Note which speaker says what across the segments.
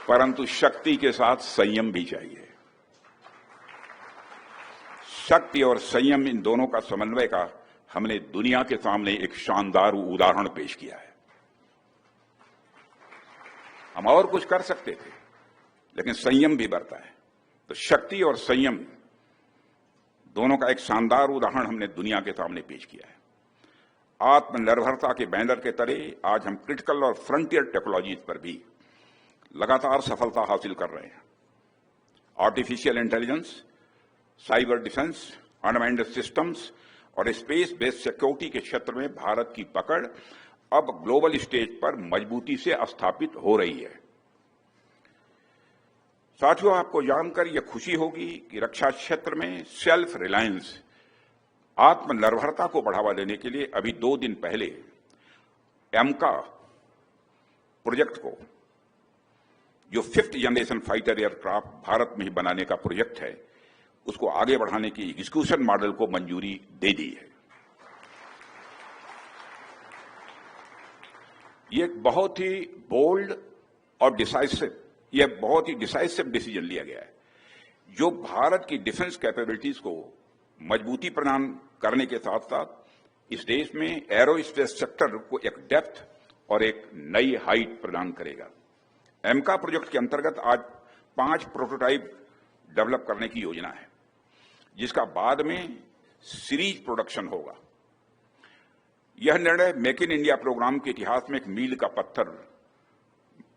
Speaker 1: परंतु शक्ति के साथ संयम भी चाहिए। शक्ति और संयम, इन दोनों का समन्वय का हमने दुनिया के सामने एक शानदार उदाहरण पेश किया है। हम और कुछ कर सकते थे, लेकिन संयम भी बरता है। तो शक्ति और संयम दोनों का एक शानदार उदाहरण हमने दुनिया के सामने पेश किया है। आत्मनिर्भरता के बैनर के तले आज हम क्रिटिकल और फ्रंटियर टेक्नोलॉजीज पर भी लगातार सफलता हासिल कर रहे हैं। Artificial intelligence, cyber defence, unmanned systems और स्पेस बेस्ड सिक्योरिटी के क्षेत्र में भारत की पकड़ अब ग्लोबल स्टेज पर मजबूती से स्थापित हो रही है। साथियों, आपको जानकर यह खुशी होगी कि रक्षा क्षेत्र में सेल्फ रिलायंस, आत्मनिर्भरता को बढ़ावा देने के लिए अभी 2 दिन पहले एमका प्रोजेक्ट को, जो 5th generation fighter aircraft Bharat में ही बनाने का प्रोजेक्ट है, उसको आगे बढ़ाने की एग्जीक्यूशन मॉडल को मंजूरी दे दी है। ये एक बहुत ही बोल्ड और बहुत ही डिसाइसिव डिसीजन लिया गया है, जो भारत की डिफेंस कैपेबिलिटीज को मजबूती प्रदान करने के साथ साथ इस देश में एरोस्पेस सेक्टर को एक डेप्थ और एक नई हाइट प्रदान करेगा। एमका प्रोजेक्ट के अंतर्गत आज 5 प्रोटोटाइप डेवलप करने की योजना है, जिसका बाद में सीरीज प्रोडक्शन होगा। यह निर्णय मेक इन इंडिया प्रोग्राम के इतिहास में एक मील का पत्थर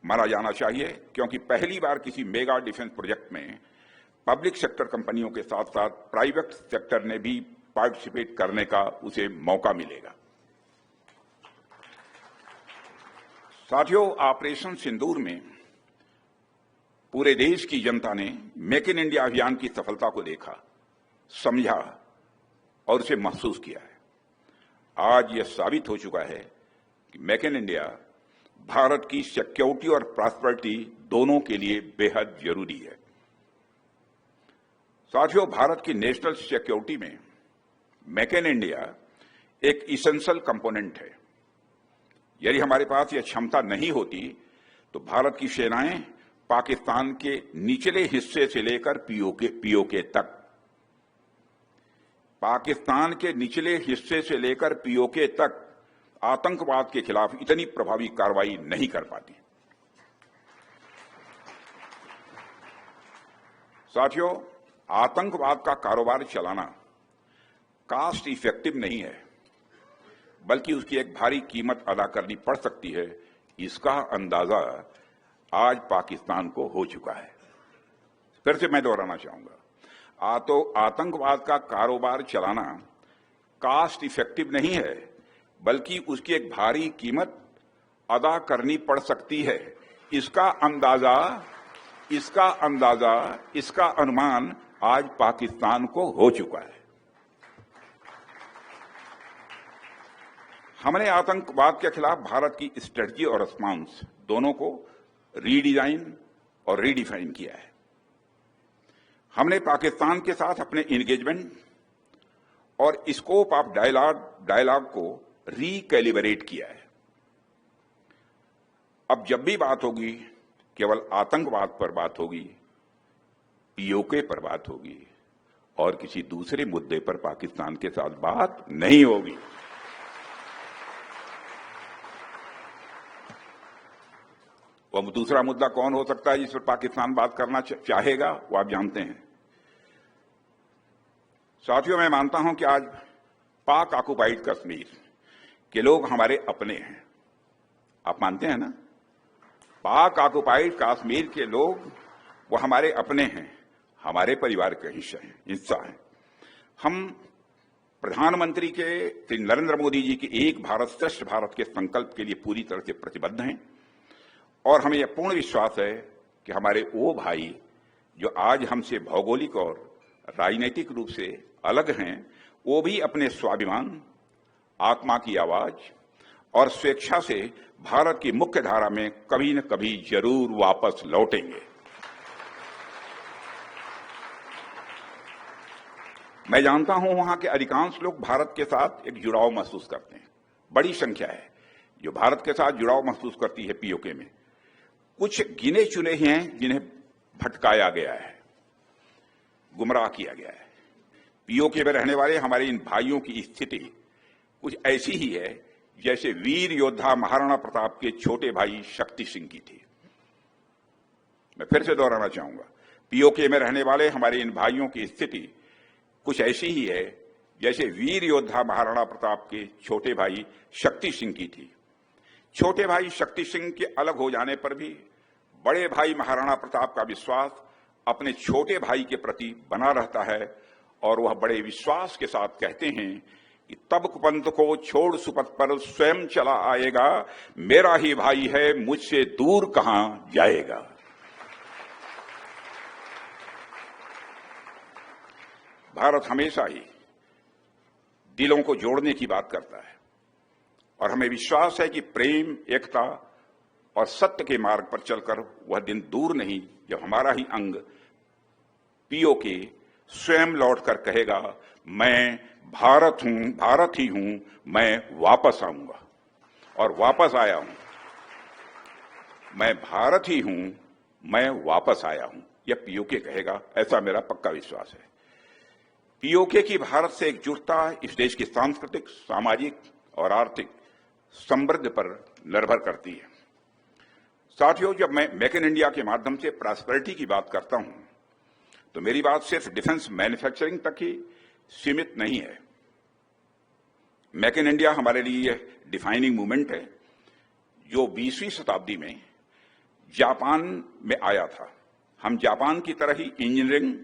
Speaker 1: माना जाना चाहिए, क्योंकि पहली बार किसी मेगा डिफेंस प्रोजेक्ट में पब्लिक सेक्टर कंपनियों के साथ साथ प्राइवेट सेक्टर ने भी पार्टिसिपेट करने का उसे मौका मिलेगा। साथियों, ऑपरेशन सिंदूर में पूरे देश की जनता ने मेक इन इंडिया अभियान की सफलता को देखा, समझा और उसे महसूस किया है। आज यह साबित हो चुका है कि मेक इन इंडिया भारत की सिक्योरिटी और प्रॉस्पेरिटी दोनों के लिए बेहद जरूरी है। साथियों, भारत की नेशनल सिक्योरिटी में मेक इन इंडिया एक इसेंशियल कंपोनेंट है। यदि हमारे पास यह क्षमता नहीं होती तो भारत की सेनाएं पाकिस्तान के निचले हिस्से से लेकर पीओके तक, पाकिस्तान के निचले हिस्से से लेकर पीओके तक आतंकवाद के खिलाफ इतनी प्रभावी कार्रवाई नहीं कर पाती। साथियों, आतंकवाद का कारोबार चलाना कॉस्ट इफेक्टिव नहीं है, बल्कि उसकी एक भारी कीमत अदा करनी पड़ सकती है। इसका अंदाजा आज पाकिस्तान को हो चुका है। फिर से मैं दोहराना चाहूंगा, आतंकवाद का कारोबार चलाना कॉस्ट इफेक्टिव नहीं है, बल्कि उसकी एक भारी कीमत अदा करनी पड़ सकती है। इसका अनुमान आज पाकिस्तान को हो चुका है। हमने आतंकवाद के खिलाफ भारत की स्ट्रेटजी और रिस्पांस दोनों को रीडिजाइन और रीडिफाइन किया है। हमने पाकिस्तान के साथ अपने एंगेजमेंट और स्कोप ऑफ डायलॉग को रिकैलिब्रेट किया है। अब जब भी बात होगी, केवल आतंकवाद पर बात होगी, पीओके पर बात होगी और किसी दूसरे मुद्दे पर पाकिस्तान के साथ बात नहीं होगी। वह दूसरा मुद्दा कौन हो सकता है जिस पर पाकिस्तान बात करना चाहेगा, वो आप जानते हैं। साथियों, मैं मानता हूं कि आज पाक ऑक्युपाइड कश्मीर के लोग हमारे अपने हैं। आप मानते हैं ना? पाक ऑक्युपाइड कश्मीर के लोग वो हमारे अपने हैं, हमारे परिवार का हिस्सा हैं। हम प्रधानमंत्री के श्री नरेंद्र मोदी जी के एक भारत श्रेष्ठ भारत के संकल्प के लिए पूरी तरह से प्रतिबद्ध हैं और हमें यह पूर्ण विश्वास है कि हमारे वो भाई जो आज हमसे भौगोलिक और राजनीतिक रूप से अलग हैं, वो भी अपने स्वाभिमान, आत्मा की आवाज और स्वेच्छा से भारत की मुख्य धारा में कभी न कभी जरूर वापस लौटेंगे। मैं जानता हूं वहां के अधिकांश लोग भारत के साथ एक जुड़ाव महसूस करते हैं। बड़ी संख्या है जो भारत के साथ जुड़ाव महसूस करती है पीओके में। कुछ गिने चुने ही हैं जिन्हें भटकाया गया है, गुमराह किया गया है। पीओके में रहने वाले हमारे इन भाइयों की स्थिति कुछ ऐसी ही है जैसे वीर योद्धा महाराणा प्रताप के छोटे भाई शक्ति सिंह की थी। मैं फिर से दोहराना चाहूंगा, पीओके में रहने वाले हमारे इन भाइयों की स्थिति कुछ ऐसी ही है जैसे वीर योद्धा महाराणा प्रताप के छोटे भाई शक्ति सिंह की थी। छोटे भाई शक्ति सिंह के अलग हो जाने पर भी बड़े भाई महाराणा प्रताप का विश्वास अपने छोटे भाई के प्रति बना रहता है और वह बड़े विश्वास के साथ कहते हैं कि तब कुपंथ को छोड़ सुपथ पर स्वयं चला आएगा, मेरा ही भाई है मुझसे दूर कहां जाएगा। भारत हमेशा ही दिलों को जोड़ने की बात करता है और हमें विश्वास है कि प्रेम, एकता और सत्य के मार्ग पर चलकर वह दिन दूर नहीं जब हमारा ही अंग पीओके स्वयं लौटकर कहेगा, मैं भारत हूं, भारत ही हूं, मैं वापस आऊंगा। और वापस आया हूं, मैं भारत ही हूं, मैं वापस आया हूं, यह पीओके कहेगा, ऐसा मेरा पक्का विश्वास है। पीओके की भारत से एकजुटता इस देश की सांस्कृतिक, सामाजिक और आर्थिक समृद्धि पर निर्भर करती है। साथियों, जब मैं मेक इन इंडिया के माध्यम से प्रॉस्पेरिटी की बात करता हूं तो मेरी बात सिर्फ डिफेंस मैन्युफैक्चरिंग तक ही सीमित नहीं है। मेक इन इंडिया हमारे लिए डिफाइनिंग मूवमेंट है जो 20वीं शताब्दी में जापान में आया था। हम जापान की तरह ही इंजीनियरिंग,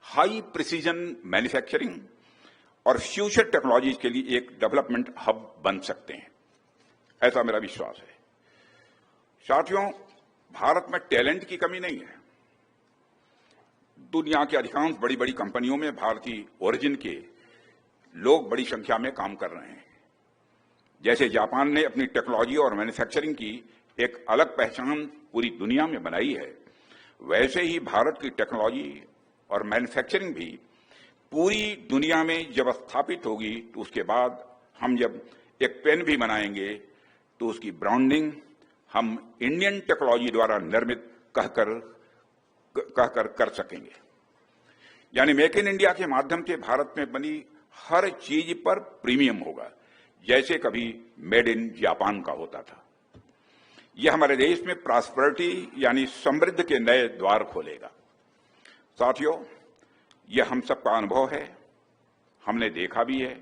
Speaker 1: हाई प्रिसीजन मैन्युफैक्चरिंग और फ्यूचर टेक्नोलॉजीज के लिए एक डेवलपमेंट हब बन सकते हैं, ऐसा मेरा विश्वास है। साथियों, भारत में टैलेंट की कमी नहीं है। दुनिया की अधिकांश बड़ी बड़ी कंपनियों में भारतीय ओरिजिन के लोग बड़ी संख्या में काम कर रहे हैं। जैसे जापान ने अपनी टेक्नोलॉजी और मैन्युफैक्चरिंग की एक अलग पहचान पूरी दुनिया में बनाई है, वैसे ही भारत की टेक्नोलॉजी और मैन्युफैक्चरिंग भी पूरी दुनिया में जब स्थापित होगी तो उसके बाद हम जब एक पेन भी बनाएंगे तो उसकी ब्रांडिंग हम इंडियन टेक्नोलॉजी द्वारा निर्मित कहकर कर सकेंगे। यानी मेक इन इंडिया के माध्यम से भारत में बनी हर चीज पर प्रीमियम होगा, जैसे कभी मेड इन जापान का होता था। यह हमारे देश में प्रॉस्पेरिटी यानी समृद्धि के नए द्वार खोलेगा। साथियों, यह हम सबका अनुभव है। हमने देखा भी है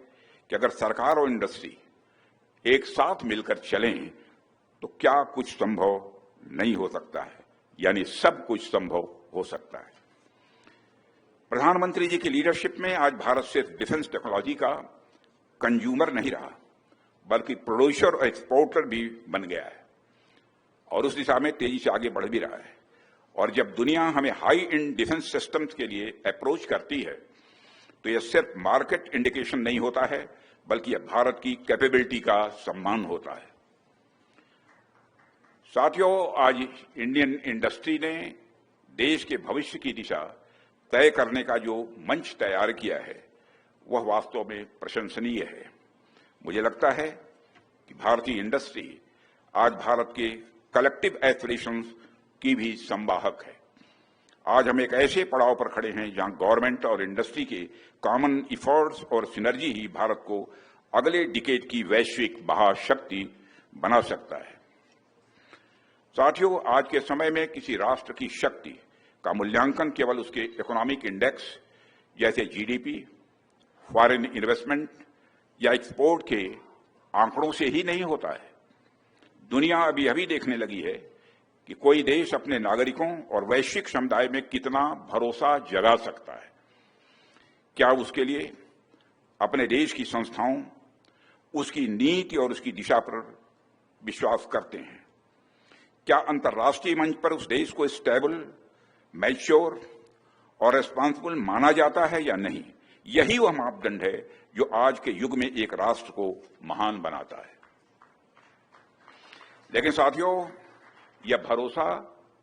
Speaker 1: कि अगर सरकार और इंडस्ट्री एक साथ मिलकर चलें तो क्या कुछ संभव नहीं हो सकता है, यानी सब कुछ संभव हो सकता है। प्रधानमंत्री जी की लीडरशिप में आज भारत सिर्फ डिफेंस टेक्नोलॉजी का कंज्यूमर नहीं रहा, बल्कि प्रोड्यूसर और एक्सपोर्टर भी बन गया है और उस दिशा में तेजी से आगे बढ़ भी रहा है। और जब दुनिया हमें हाई एंड डिफेंस सिस्टम्स के लिए अप्रोच करती है तो यह सिर्फ मार्केट इंडिकेशन नहीं होता है, बल्कि यह भारत की कैपेबिलिटी का सम्मान होता है। साथियों, आज इंडियन इंडस्ट्री ने देश के भविष्य की दिशा तय करने का जो मंच तैयार किया है वह वास्तव में प्रशंसनीय है। मुझे लगता है कि भारतीय इंडस्ट्री आज भारत के कलेक्टिव एस्पिरेशंस की भी संवाहक है। आज हम एक ऐसे पड़ाव पर खड़े हैं जहां गवर्नमेंट और इंडस्ट्री के कॉमन इफर्ट्स और सिनर्जी ही भारत को अगले डिकेड की वैश्विक महाशक्ति बना सकता है। साथियों, आज के समय में किसी राष्ट्र की शक्ति का मूल्यांकन केवल उसके इकोनॉमिक इंडेक्स जैसे जीडीपी, फॉरेन इन्वेस्टमेंट या एक्सपोर्ट के आंकड़ों से ही नहीं होता है। दुनिया अभी अभी देखने लगी है कि कोई देश अपने नागरिकों और वैश्विक समुदाय में कितना भरोसा जगा सकता है। क्या उसके लिए अपने देश की संस्थाओं, उसकी नीति और उसकी दिशा पर विश्वास करते हैं? क्या अंतर्राष्ट्रीय मंच पर उस देश को स्टेबल, मैच्योर और रिस्पॉन्सिबल माना जाता है या नहीं? यही वह मापदंड है जो आज के युग में एक राष्ट्र को महान बनाता है। लेकिन साथियों, यह भरोसा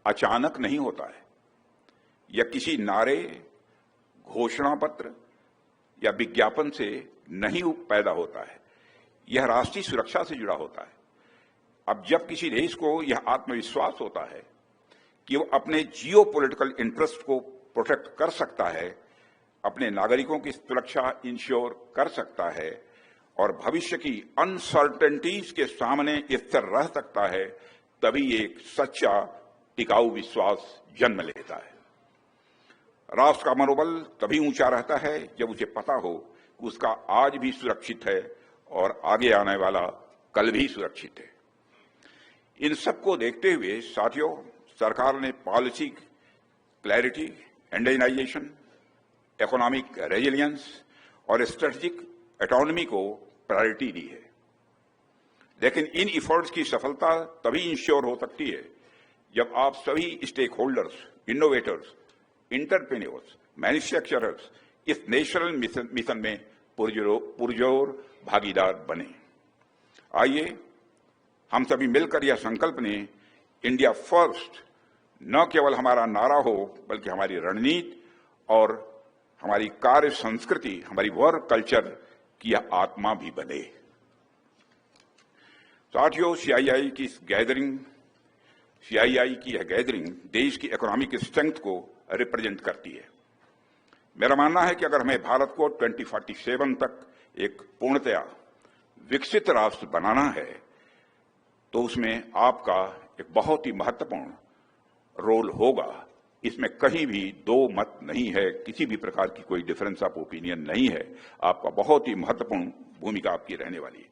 Speaker 1: अचानक नहीं होता है। यह किसी नारे, घोषणा पत्र या विज्ञापन से नहीं पैदा होता है। यह राष्ट्रीय सुरक्षा से जुड़ा होता है। अब जब किसी देश को यह आत्मविश्वास होता है कि वो अपने जियो पॉलिटिकल इंटरेस्ट को प्रोटेक्ट कर सकता है, अपने नागरिकों की सुरक्षा इंश्योर कर सकता है और भविष्य की अनसर्टेनिटीज के सामने स्थिर रह सकता है, तभी एक सच्चा टिकाऊ विश्वास जन्म लेता है। राष्ट्र का मनोबल तभी ऊंचा रहता है जब उसे पता हो कि उसका आज भी सुरक्षित है और आगे आने वाला कल भी सुरक्षित है। इन सबको देखते हुए साथियों, सरकार ने policy clarity, Indianisation, economic resilience और स्ट्रेटेजिक ऑटोनॉमी को प्रायोरिटी दी है। लेकिन इन एफर्ट्स की सफलता तभी इंश्योर हो सकती है जब आप सभी stakeholders, innovators, entrepreneurs, manufacturers इस नेशनल मिशन में पुरजोर भागीदार बने। आइए हम सभी मिलकर यह संकल्प लें, इंडिया फर्स्ट न केवल हमारा नारा हो बल्कि हमारी रणनीति और हमारी कार्य संस्कृति, हमारी वर्क कल्चर की यह आत्मा भी बने। साथियों, सीआईआई की यह गैदरिंग देश की इकोनॉमिक स्ट्रेंथ को रिप्रेजेंट करती है। मेरा मानना है कि अगर हमें भारत को 2047 तक एक पूर्णतया विकसित राष्ट्र बनाना है तो उसमें आपका एक बहुत ही महत्वपूर्ण रोल होगा। इसमें कहीं भी दो मत नहीं है, किसी भी प्रकार की कोई डिफरेंस ऑफ ओपिनियन नहीं है। आपका बहुत ही महत्वपूर्ण भूमिका आपकी रहने वाली है।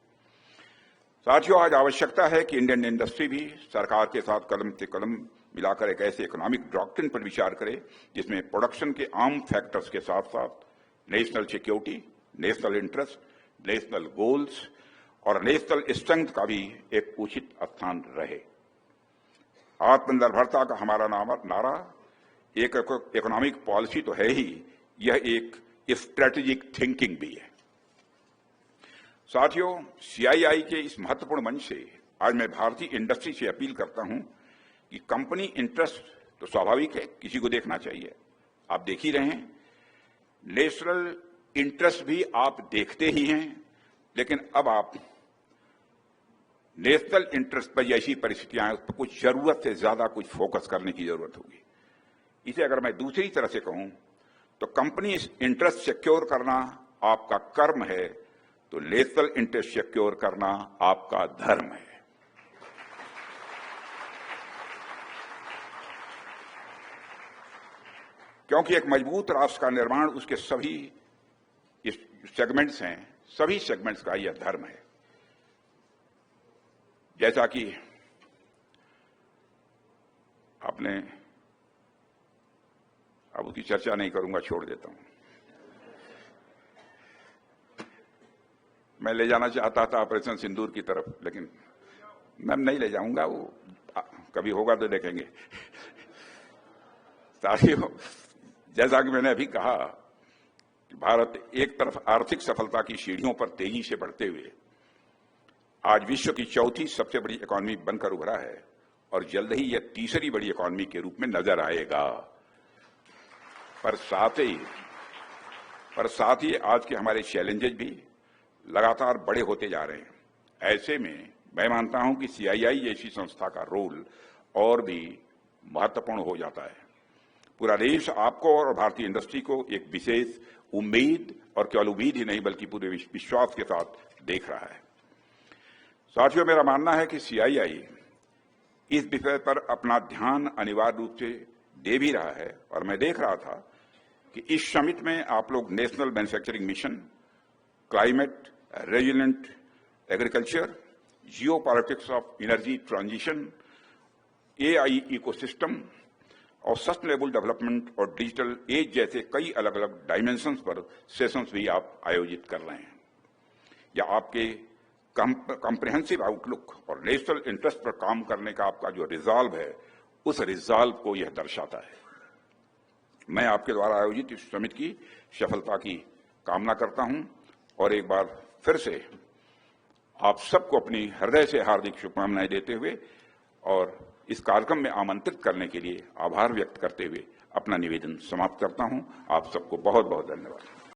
Speaker 1: साथियों, आज आवश्यकता है कि इंडियन इंडस्ट्री भी सरकार के साथ कदम से कदम मिलाकर एक ऐसे इकोनॉमिक डॉक्ट्रिन पर विचार करे जिसमें प्रोडक्शन के आम फैक्टर्स के साथ साथ national security, national interest, national goals और नेशनल स्ट्रेंथ का भी एक उचित स्थान रहे। आत्मनिर्भरता का हमारा नारा एक इकोनॉमिक पॉलिसी तो है ही, यह एक स्ट्रेटेजिक थिंकिंग भी है। साथियों, सीआईआई के इस महत्वपूर्ण मंच से आज मैं भारतीय इंडस्ट्री से अपील करता हूं कि कंपनी इंटरेस्ट तो स्वाभाविक है, किसी को देखना चाहिए, आप देख ही रहे हैं। नेशनल इंटरेस्ट भी आप देखते ही हैं, लेकिन अब आप नेशनल इंटरेस्ट पर ऐसी परिस्थितियां हैं, उस पर कुछ जरूरत से ज्यादा कुछ फोकस करने की जरूरत होगी। इसे अगर मैं दूसरी तरह से कहूं तो कंपनी इंटरेस्ट सिक्योर करना आपका कर्म है, तो नेशनल इंटरेस्ट सिक्योर करना आपका धर्म है। क्योंकि एक मजबूत राष्ट्र का निर्माण उसके सभी सेगमेंट्स हैं, सभी सेगमेंट्स का यह धर्म है। जैसा कि आपने, अब उसकी चर्चा नहीं करूंगा, छोड़ देता हूं। मैं ले जाना चाहता था ऑपरेशन सिंदूर की तरफ, लेकिन मैं नहीं ले जाऊंगा, वो कभी होगा तो देखेंगे। साथियों, जैसा कि मैंने अभी कहा कि भारत एक तरफ आर्थिक सफलता की सीढ़ियों पर तेजी से बढ़ते हुए आज विश्व की चौथी सबसे बड़ी इकॉनमी बनकर उभरा है और जल्द ही यह तीसरी बड़ी इकॉनमी के रूप में नजर आएगा। पर साथ ही आज के हमारे चैलेंजेस भी लगातार बड़े होते जा रहे हैं। ऐसे में मैं मानता हूं कि सीआईआई जैसी संस्था का रोल और भी महत्वपूर्ण हो जाता है। पूरा देश आपको और भारतीय इंडस्ट्री को एक विशेष उम्मीद, और केवल उम्मीद ही नहीं बल्कि पूरे विश्वास के साथ देख रहा है। साथियों, मेरा मानना है कि सीआईआई इस विषय पर अपना ध्यान अनिवार्य रूप से दे भी रहा है, और मैं देख रहा था कि इस समिट में आप लोग national manufacturing mission, climate resilient agriculture, Jio politics of energy transition, AI ecosystem और सस्टेनेबल डेवलपमेंट और डिजिटल एज जैसे कई अलग अलग डायमेंशंस पर सेशंस भी आप आयोजित कर रहे हैं। या आपके कॉम्प्रिहेंसिव आउटलुक और नेशनल इंटरेस्ट पर काम करने का आपका जो रिजॉल्व है, उस रिजॉल्व को यह दर्शाता है। मैं आपके द्वारा आयोजित इस समिट की सफलता की कामना करता हूं और एक बार फिर से आप सबको अपनी हृदय से हार्दिक शुभकामनाएं देते हुए और इस कार्यक्रम में आमंत्रित करने के लिए आभार व्यक्त करते हुए अपना निवेदन समाप्त करता हूं। आप सबको बहुत बहुत धन्यवाद।